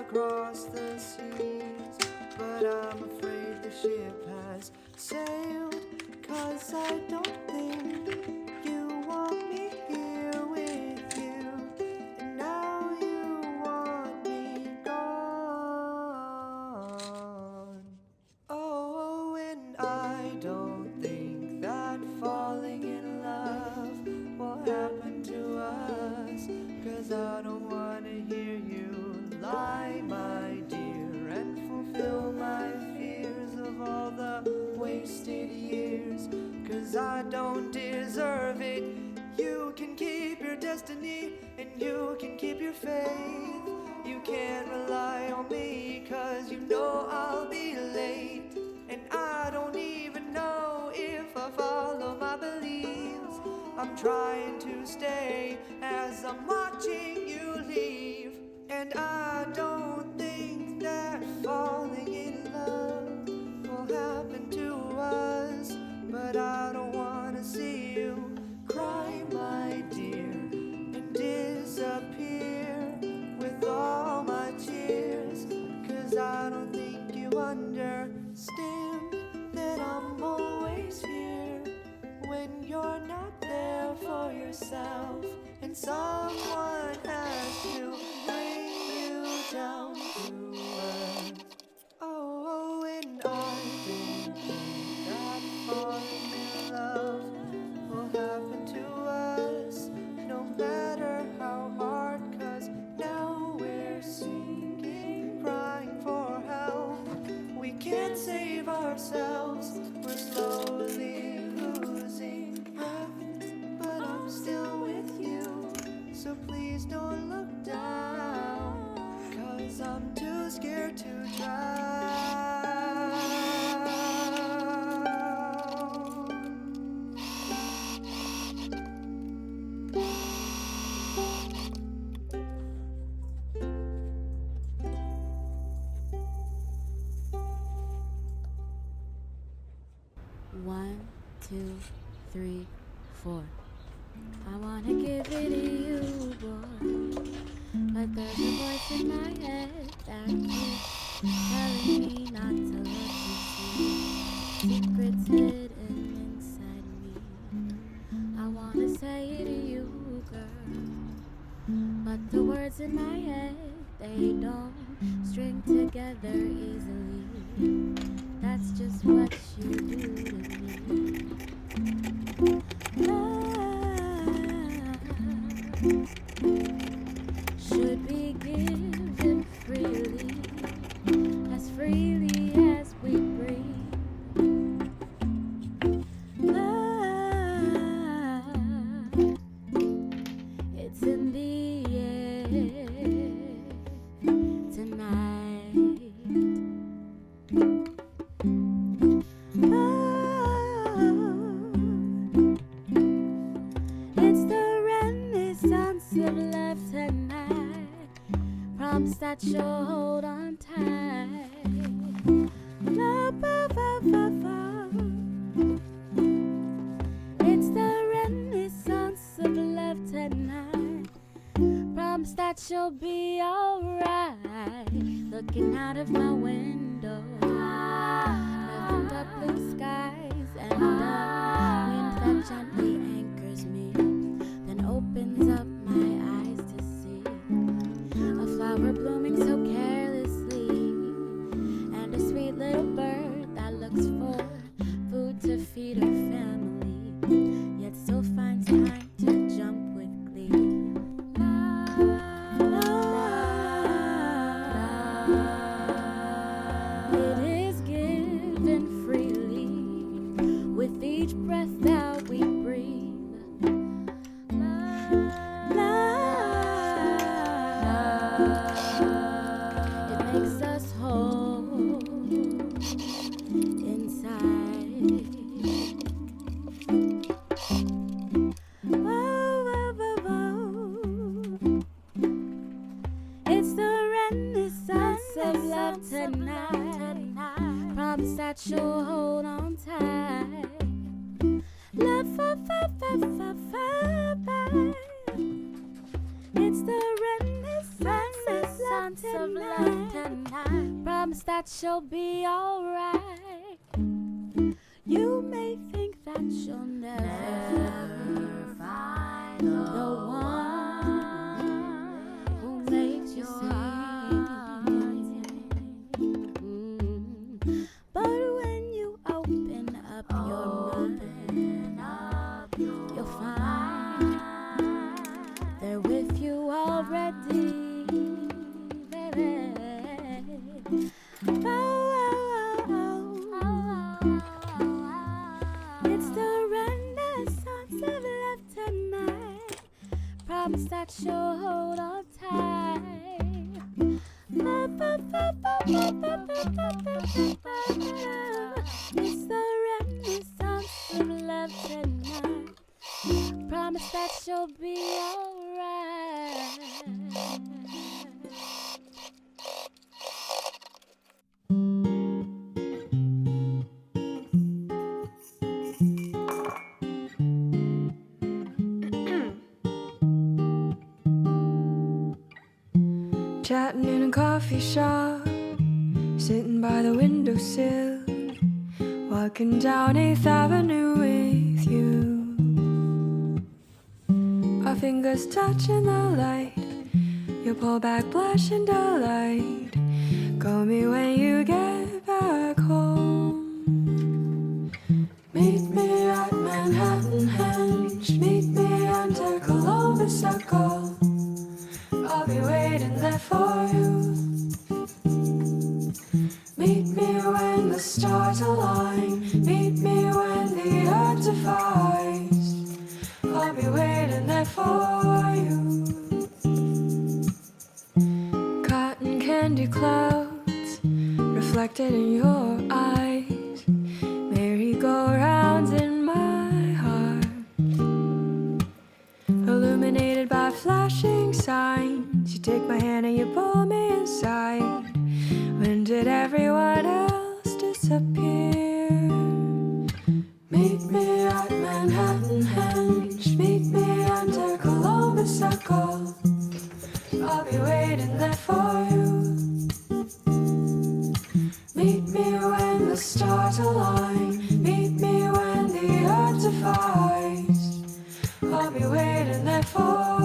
across the seas, but I'm afraid the ship has sailed, 'cause I don't think you want me here with you, and now you want me gone. Oh, and I don't think that falling in love will happen to us, 'cause I don't wanna hear you lie, my dear, and fulfill my fears of all the wasted years, 'cause I don't deserve it. You can keep your destiny and you can keep your faith. You can't rely on me, 'cause you know I'll be late, and I don't even know if I follow my beliefs. I'm trying to stay as I'm watching you leave, and I don't think that falling in love will happen to us, but I don't wanna see you cry, my dear, and disappear with all my tears, 'cause I don't think you understand that I'm always here when you're not there for yourself, and someone has to bring you down to earth. Oh, and I don't think that falling in love will happen to us, no matter how hard, 'cause now we're sinking, crying for help. We can't save ourselves, we're slowly losing breath, but I'm still with you, so please don't look down, 'cause I'm too scared to drown. One, two, three, four. I wanna give it to you, boy, but there's a voice in my head that keeps telling me not to let you see secrets hidden inside me. I wanna say it to you, girl, but the words in my head, they don't string together easily. That's just what you do to me. Love should be given freely as we breathe. Love, it's in the air tonight. It's the renaissance of love tonight. Promise that you'll hold on tight. Love, it's the renaissance of love tonight. Promise that you'll be alright. Looking out of my window, nothing but blue skies and a wind that gently anchors me, then opens up my eyes to see a flower blooming so carelessly, and a sweet little bird that looks for food to feed her family, yet still finds time to jump with glee. It is given freely with each breath that we breathe. It makes us whole inside. It's the renaissance of love tonight. Promise that you'll hold on tight. Love, it's the renaissance of love. Promise that you'll be alright. You may think that you'll never find the one who makes you see. But when you open up your mind, you'll find they're with you already, baby. It's the renaissance of love tonight. Promise that you'll hold on tight. It's the renaissance of love tonight. Promise that you'll be alright. Chatting in a coffee shop, sitting by the windowsill, walking down 8th Avenue with you. Our fingers touching the light, you pull back blushing delight. Call me when you get back home. Meet me at Manhattan Henge, meet me under Columbus Circle. I'll be waiting there for you. Meet me when the stars align, meet me when the earth defies. I'll be waiting there for you. Cotton candy clouds reflected in your eyes, merry-go-rounds in my heart, illuminated by flashing signs. You take my hand and you pull me inside. When did everyone else disappear? Meet me at Manhattan Henge, meet me under Columbus Circle. I'll be waiting there for you. Meet me when the stars align, meet me when the earth defies. I'll be waiting there for you.